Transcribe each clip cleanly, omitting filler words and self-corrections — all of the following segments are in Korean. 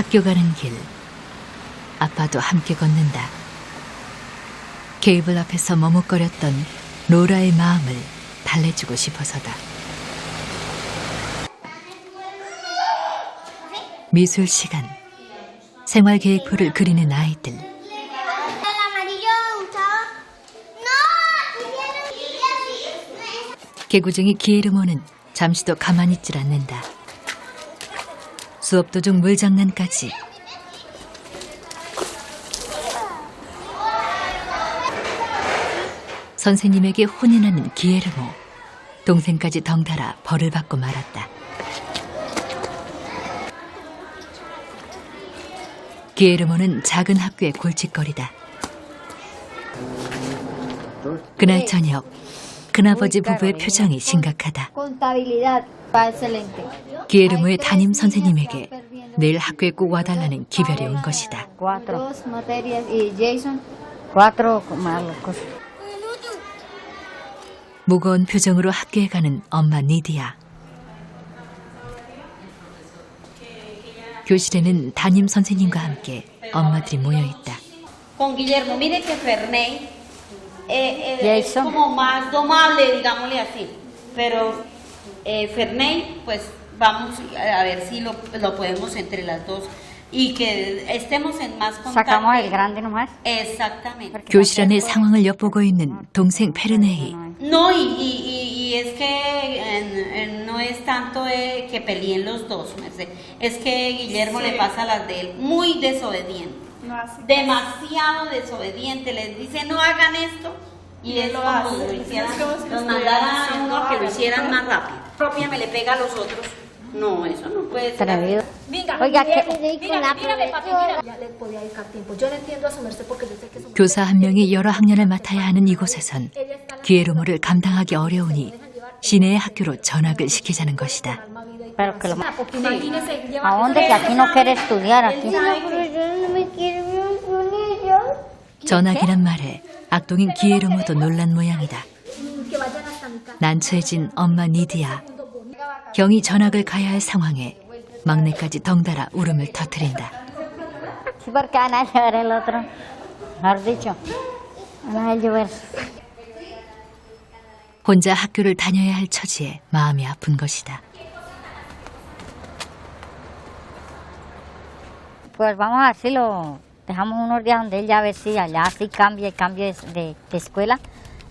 학교 가는 길, 아빠도 함께 걷는다. 케이블 앞에서 머뭇거렸던 로라의 마음을 달래주고 싶어서다. 미술 시간, 생활 계획표를 그리는 아이들. 개구쟁이 기에르모는 잠시도 가만히 있질 않는다. 수업 도중 물장난까지. 선생님에게 혼이 나는 기에르모. 동생까지 덩달아 벌을 받고 말았다. 기에르모는 작은 학교의 골칫거리다. 그날 저녁, 큰아버지 부부의 표정이 심각하다. 기에르모의 담임 선생님에게 내일 학교에 꼭 와달라는 기별이 온 것이다. 무거운 표정으로 학교에 가는 엄마 니디아. 교실에는 담임 선생님과 함께 엄마들이 모여있다. Con Guillermo, mire que Ferney es como más domable, digámosle así. Pero Ferney, pues vamos a ver si lo podemos entre las dos y que estemos en más contacto. Sacamos el grande nomás. Exactamente. 교실 안의 상황을 엿보고 있는 동생 페르네이. No, y es que no es tanto que peleen los dos, es que Guillermo le pasa las de él, muy desobediente. Demasiado desobediente, les dice no hagan esto y es como si lo hicieran, nos mandara a uno que lo hicieran más rápido. Propia me le pega a los otros. No, eso no puede ser. Oiga, mírame, papi, mira. Ya le podía dedicar tiempo. Yo no entiendo a su merced porque yo sé que su 교사 한 명이 여러 학년을 맡아야 하는 이곳에선 기에르모를 감당하기 어려우니 시내의 학교로 전학을 시키자는 것이다. pero que lo Imagínese, lleva ¿A dónde? Que aquí no quiere estudiar aquí. 전학이란 말에 악동인 기에르모도 놀란 모양이다. que vayan hasta mi casa. 난처해진 엄마 니디아. 경이 전학을 가야 할 상황에 막내까지 덩달아 울음을 터뜨린다. Sí, porque van a llevar el otro. Mejor dicho, van a llover. 혼자 학교를 다녀야 할 처지에 마음이 아픈 것이다. Pues vamos a ver si lo dejamos unos días donde él ya ve si allá sí cambie de escuela.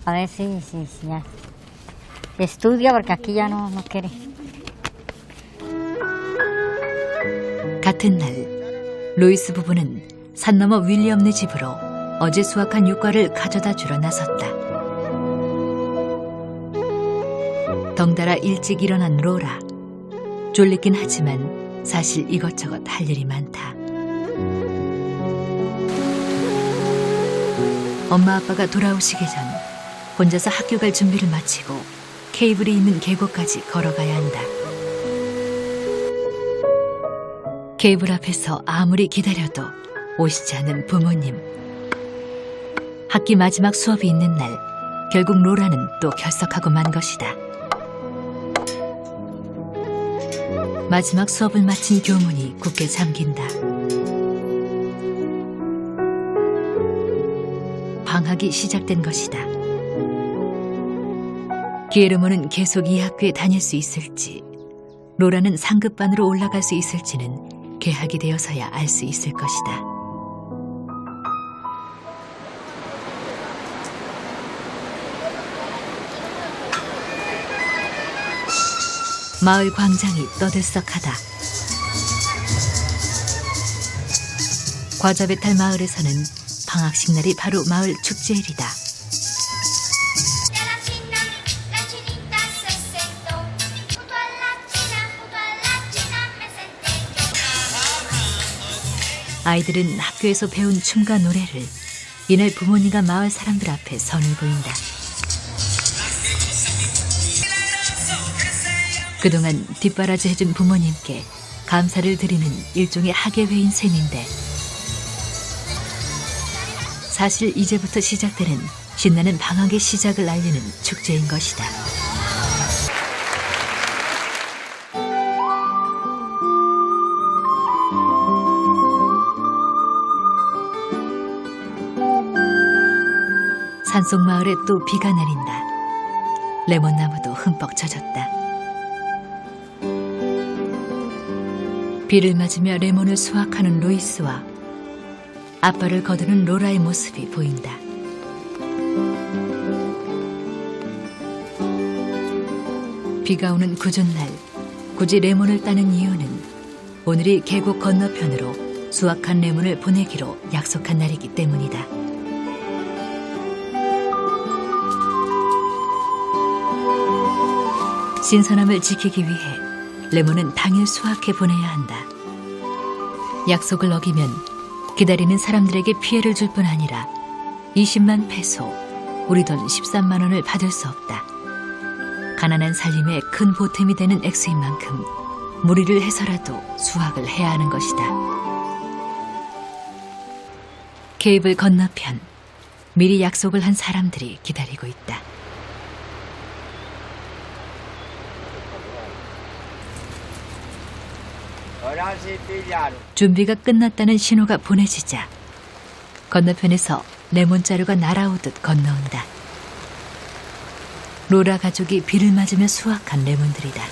A ver si ya estudia porque aquí ya no quiere. 같은 날 로이스 부부는 산 너머 윌리엄네 집으로 어제 수확한 유과를 가져다 주러 나섰다. 덩달아 일찍 일어난 로라. 졸리긴 하지만 사실 이것저것 할 일이 많다. 엄마 아빠가 돌아오시기 전 혼자서 학교 갈 준비를 마치고 케이블이 있는 계곡까지 걸어가야 한다. 케이블 앞에서 아무리 기다려도 오시지 않은 부모님. 학기 마지막 수업이 있는 날 결국 로라는 또 결석하고 만 것이다. 마지막 수업을 마친 교문이 굳게 잠긴다. 방학이 시작된 것이다. 기에르모는 계속 이 학교에 다닐 수 있을지, 로라는 상급반으로 올라갈 수 있을지는 개학이 되어서야 알 수 있을 것이다. 마을 광장이 떠들썩하다. 과자배탈 마을에서는 방학식 날이 바로 마을 축제일이다. 아이들은 학교에서 배운 춤과 노래를 이날 부모님과 마을 사람들 앞에 선을 보인다. 그동안 뒷바라지 해준 부모님께 감사를 드리는 일종의 학예회인 셈인데 사실 이제부터 시작되는 신나는 방학의 시작을 알리는 축제인 것이다. 산속 마을에 또 비가 내린다. 레몬나무도 흠뻑 젖었다. 비를 맞으며 레몬을 수확하는 루이스와 아빠를 거두는 로라의 모습이 보인다. 비가 오는 궂은 날, 굳이 레몬을 따는 이유는 오늘이 계곡 건너편으로 수확한 레몬을 보내기로 약속한 날이기 때문이다. 신선함을 지키기 위해 레몬은 당일 수확해 보내야 한다. 약속을 어기면 기다리는 사람들에게 피해를 줄 뿐 아니라 20만 페소, 우리 돈 13만 원을 받을 수 없다. 가난한 살림에 큰 보탬이 되는 액수인 만큼 무리를 해서라도 수확을 해야 하는 것이다. 케이블 건너편, 미리 약속을 한 사람들이 기다리고 있다. 준비가 끝났다는 신호가 보내지자 건너편에서 레몬 자루가 날아오듯 건너온다. 로라 가족이 비를 맞으며 수확한 레몬들이다.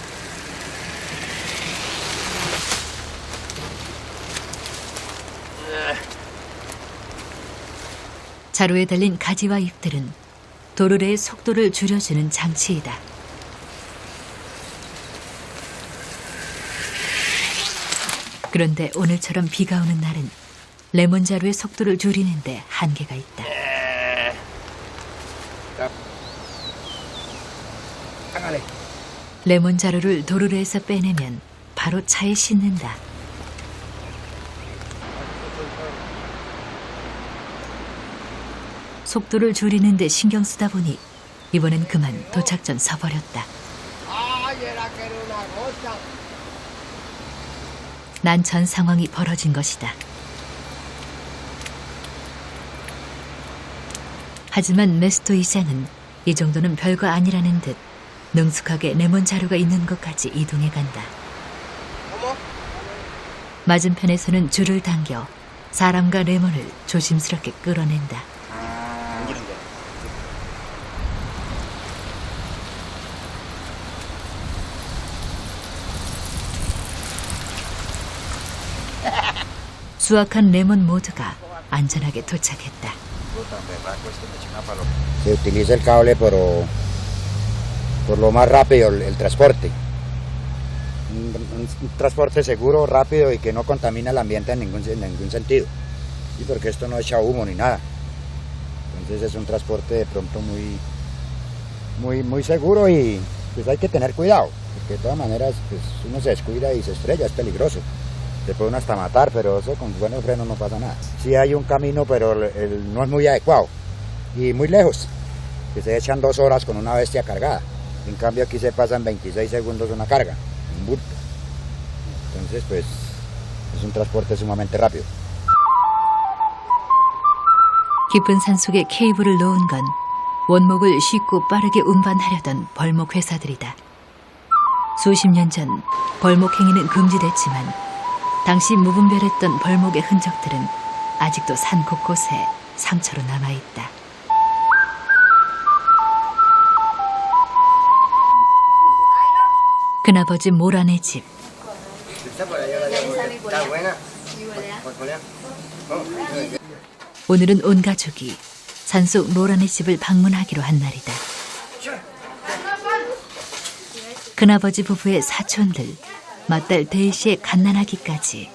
자루에 달린 가지와 잎들은 도르래의 속도를 줄여주는 장치이다. 그런데 오늘처럼 비가 오는 날은 레몬 자루의 속도를 줄이는데 한계가 있다. 레몬 자루를 도르래에서 빼내면 바로 차에 싣는다. 속도를 줄이는데 신경 쓰다 보니 이번엔 그만 도착 전 서버렸다. 난처한 상황이 벌어진 것이다. 하지만 메스토 이장은 이 정도는 별거 아니라는 듯 능숙하게 레몬 자루가 있는 곳까지 이동해 간다. 맞은편에서는 줄을 당겨 사람과 레몬을 조심스럽게 끌어낸다. 수확한 레몬 모두가 안전하게 도착했다. Se utiliza el cable por lo más rápido el transporte. Un transporte seguro, rápido y que no contamina el ambiente en ningún sentido. Y porque esto no echa humo ni nada. Entonces es un transporte de pronto muy seguro y pues hay que tener cuidado. Porque de todas maneras pues uno se descuida y se estrella, es peligroso. Se puede uno hasta matar, pero eso con buenos frenos no pasa nada. Sí hay un camino, pero no es muy adecuado y muy lejos, que se echan 2 horas con una bestia cargada. En cambio aquí se pasa en 26 segundos una carga, un bulto. Entonces pues es un transporte sumamente rápido. 깊은 산속에 케이블을 놓은 건 원목을 쉽고 빠르게 운반하려던 벌목 회사들이다. 수십 년 전 벌목 행위는 금지됐지만 당시 무분별했던 벌목의 흔적들은 아직도 산 곳곳에 상처로 남아있다. 큰아버지 모란의 집. 오늘은 온 가족이 산속 모란의 집을 방문하기로 한 날이다. 큰아버지 부부의 사촌들, 맏딸 데이시의 갓난아기까지.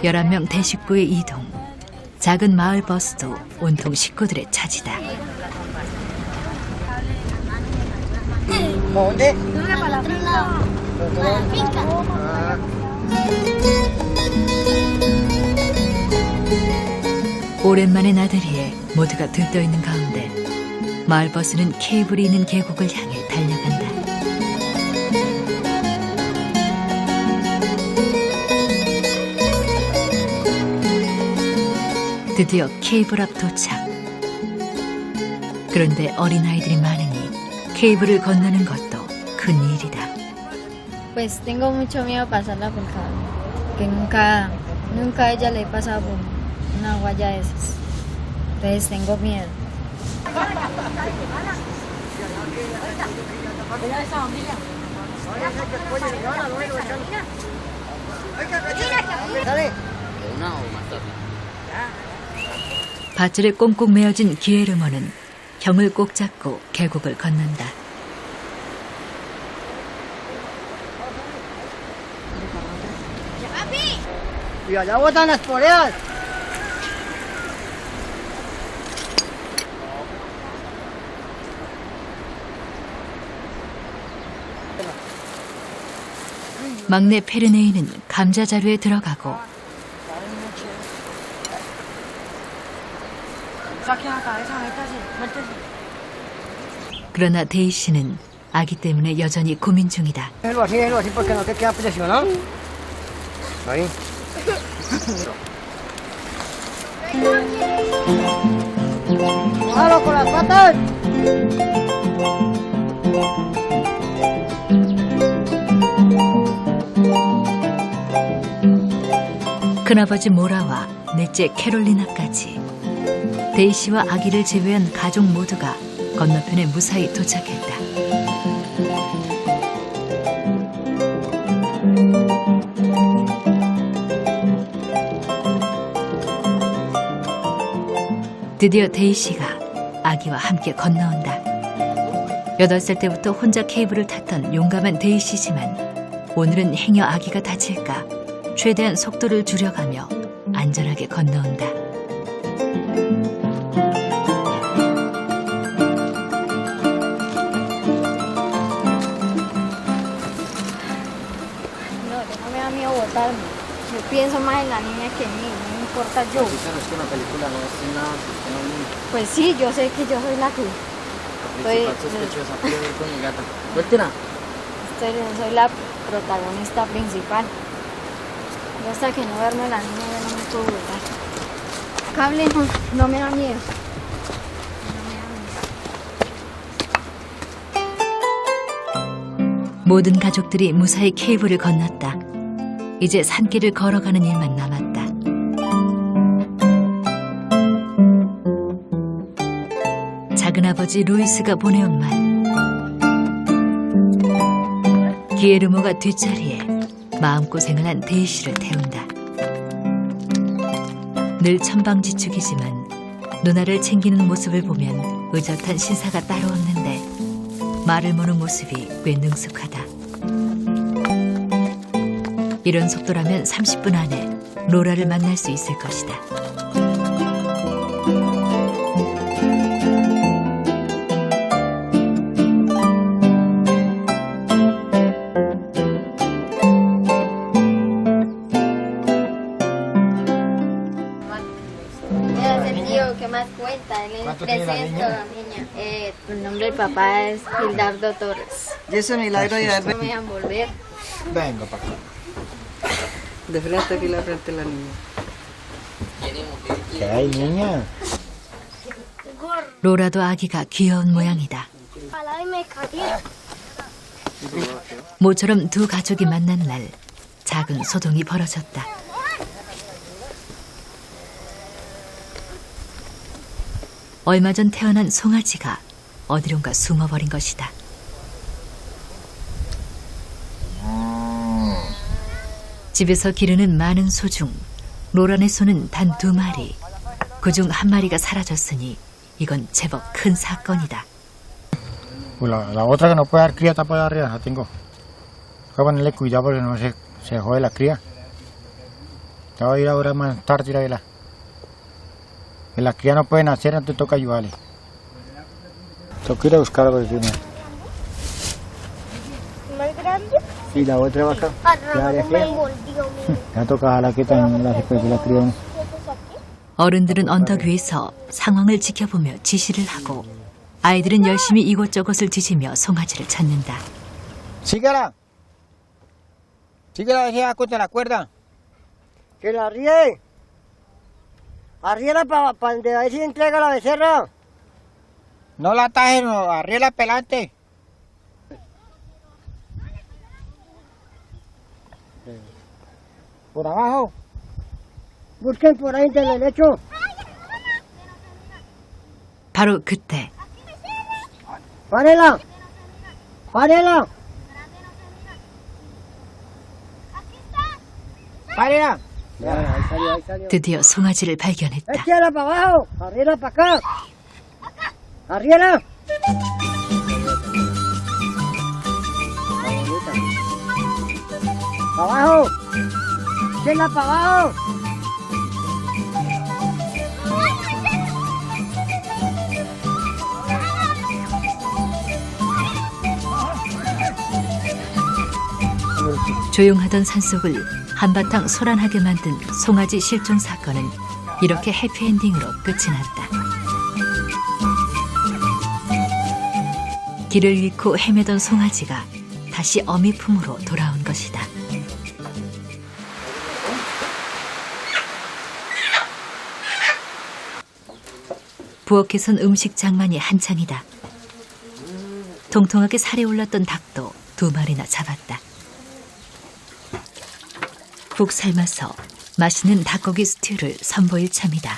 열한 명 대식구의 이동. 작은 마을 버스도 온통 식구들의 차지다. 오랜만에 나들이에 모두가 들떠있는 가운데 마을버스는 케이블이 있는 계곡을 향해 달려간다. 드디어 케이블 앞 도착. 그런데 어린아이들이 많으니 케이블을 건너는 것도 큰 일이다. Pues tengo mucho miedo a pasarla por cable, que nunca a ella le he pasado por una guaya de esas. Entonces tengo miedo. 밧줄에 꽁꽁 메어진 기에르모는 형을 꼭 잡고 계곡을 건넌다. Y allá botan las poleas. 막내 페르네이는 감자 자루에 들어가고 그러나 데이시는 아기 때문에 여전히 고민 중이다. Déjelo así porque no te queda presionado. Ahí. ¡Jalo con las patas! 큰아버지 모라와 넷째 캐롤리나까지 데이시와 아기를 제외한 가족 모두가 건너편에 무사히 도착했다. 드디어 데이시가 아기와 함께 건너온다. 8살 때부터 혼자 케이블을 탔던 용감한 데이시지만 오늘은 행여 아기가 다칠까 최대한 속도를 줄여가며 안전하게 건너온다. No, no me da miedo botarme. Yo pienso más en la niña que en mí, no me importa yo. Es que una película no es nada, no Pues sí, yo sé que yo soy la que principal sospechosa, puede ver con mi gata. Suéltela. soy la protagonista principal. Yo hasta que no verme la niña yo no me puedo botar. Cable no me da miedo. 모든 가족들이 무사히 케이블을 건넜다. 이제 산길을 걸어가는 일만 남았다. 작은아버지 루이스가 보내온 말. 기에르모가 뒷자리에 마음고생을 한 데이시를 태운다. 늘 천방지축이지만 누나를 챙기는 모습을 보면 의젓한 신사가 따로 없는데 말을 모는 모습이 꽤 능숙하다. 이런 속도라면 30분 안에 로라를 만날 수 있을 것이다. Es el tío que más cuenta, él es presenta a la niña. El nombre del papá es Gildardo Torres. Y ese milagro de No haber... me dejan volver. Venga, papá. De frente aquí la frente de la niña. ¿Qué hay, niña? 로라도 아기가 귀여운 모양이다. 모처럼 두 가족이 만난 날 작은 소동이 벌어졌다. 얼마 전 태어난 송아지가 어디론가 숨어버린 것이다. 집에서 기르는 많은 소 중 로란의 소는 단 2마리. 그중 1마리가 사라졌으니 이건 제법 큰 사건이다. Pues la otra que no puede dar cría está para allá arriba, la tengo. Hay que ponerle cuidado porque no se jode la cría. Ya va a ir ahora más tarde, tírala. Que la cría no puede nacer, entonces toca ayudarle. Tengo que ir a buscar algo de ¿Más grande? Sí, la otra va acá. Ya toca jalar que también la cría. 어른들은 언덕 위에서 상황을 지켜보며 지시를 하고 아이들은 열심히 이곳저곳을 뒤지며 송아지를 찾는다. Síguela. Síguela, deja contra la cuerda. Que la ríe. Arriela para donde ahí se entrega la becerra. No la atajes, no, arriela pelante. Por abajo. Busquen por ahí del derecho. 바로 그때 ¡Párela! ¡Párela! ¡Párela! Ahí salió, ahí salió. 드디어 송아지를 발견했다. ¡Échala para abajo! ¡Arriera para acá! ¡Arriera! ¡Para abajo! ¡Échala para abajo! 조용하던 산속을 한바탕 소란하게 만든 송아지 실종 사건은 이렇게 해피엔딩으로 끝이 났다. 길을 잃고 헤매던 송아지가 다시 어미 품으로 돌아온 것이다. 부엌에선 음식 장만이 한창이다. 통통하게 살이 올랐던 닭도 2마리나 잡았다. 푹 삶아서 맛있는 닭고기 스튜를 선보일 참이다.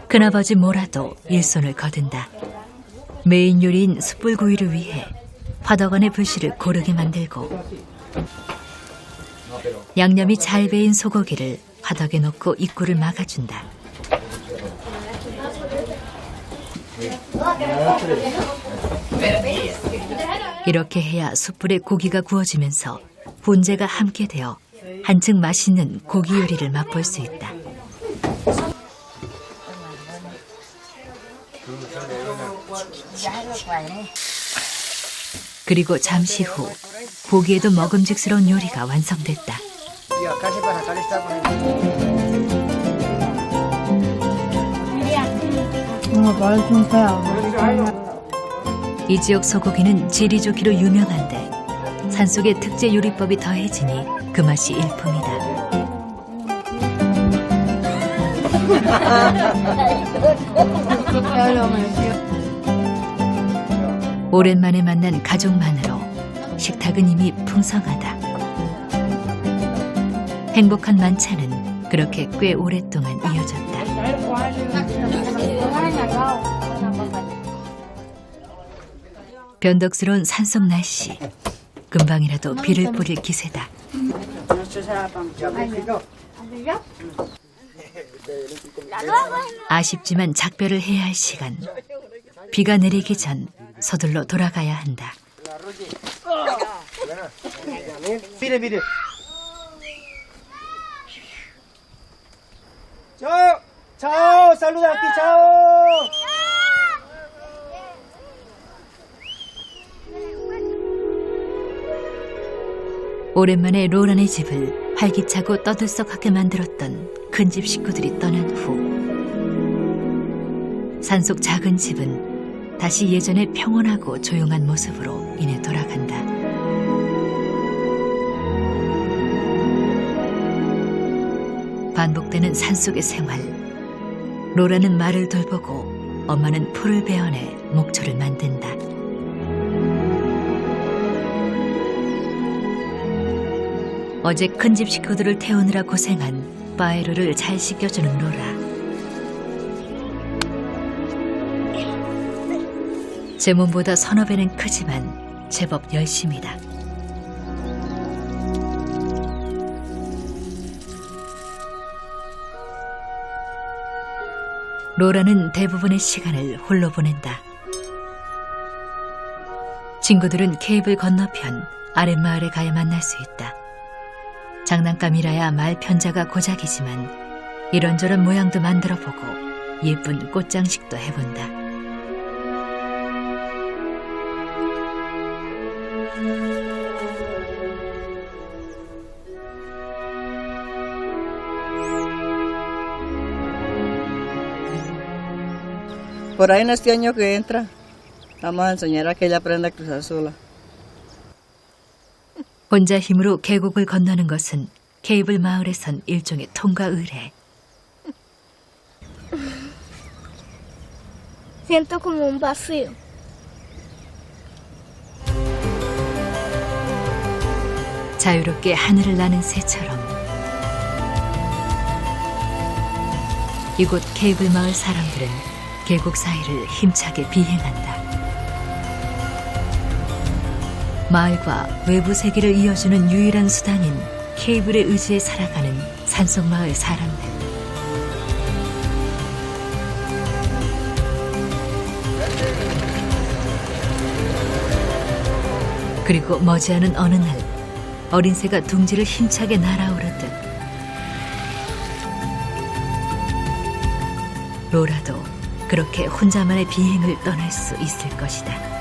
큰아버지 모라도 일손을 거둔다. 메인 요리인 숯불구이를 위해 화덕원의 불씨를 고르게 만들고 양념이 잘 배인 소고기를 화덕에 넣고 입구를 막아준다. 이렇게 해야 숯불에 고기가 구워지면서 훈제가 함께 되어 한층 맛있는 고기 요리를 맛볼 수 있다. 그리고 잠시 후 보기에도 먹음직스러운 요리가 완성됐다. 이 지역 소고기는 질이 좋기로 유명한데 산속의 특제 요리법이 더해지니 그 맛이 일품이다. 오랜만에 만난 가족만으로 식탁은 이미 풍성하다. 행복한 만찬은 그렇게 꽤 오랫동안 이어졌다. 변덕스러운 산속 날씨, 금방이라도 비를 뿌릴 기세다. 아쉽지만 작별을 해야 할 시간. 비가 내리기 전 서둘러 돌아가야 한다. Mire, mire. Chao, chao, saluda aquí, chao. 오랜만에 로란의 집을 활기차고 떠들썩하게 만들었던 큰 집 식구들이 떠난 후 산속 작은 집은 다시 예전의 평온하고 조용한 모습으로 이내 돌아간다. 반복되는 산속의 생활. 로라는 말을 돌보고 엄마는 풀을 베어내 목초를 만든다. 어제 큰 집 식구들을 태우느라 고생한 파에로를 잘 씻겨주는 로라. 제 몸보다 서너 배는 크지만 제법 열심이다. 로라는 대부분의 시간을 홀로 보낸다. 친구들은 케이블 건너편 아랫마을에 가야 만날 수 있다. 장난감이라야 말 편자가 고작이지만 이런저런 모양도 만들어보고 예쁜 꽃장식도 해본다. Por ahí en este año que entra, vamos a enseñar a que ella aprenda a cruzar sola. 혼자 힘으로 계곡을 건너는 것은 케이블 마을에선 일종의 통과 의례. Siento como un vacío. 자유롭게 하늘을 나는 새처럼 이곳 케이블 마을 사람들은 계곡 사이를 힘차게 비행한다. 마을과 외부 세계를 이어주는 유일한 수단인 케이블에 의지해 살아가는 산속마을 사람들. 그리고 머지않은 어느 날 어린 새가 둥지를 힘차게 날아오르듯 로라도 그렇게 혼자만의 비행을 떠날 수 있을 것이다.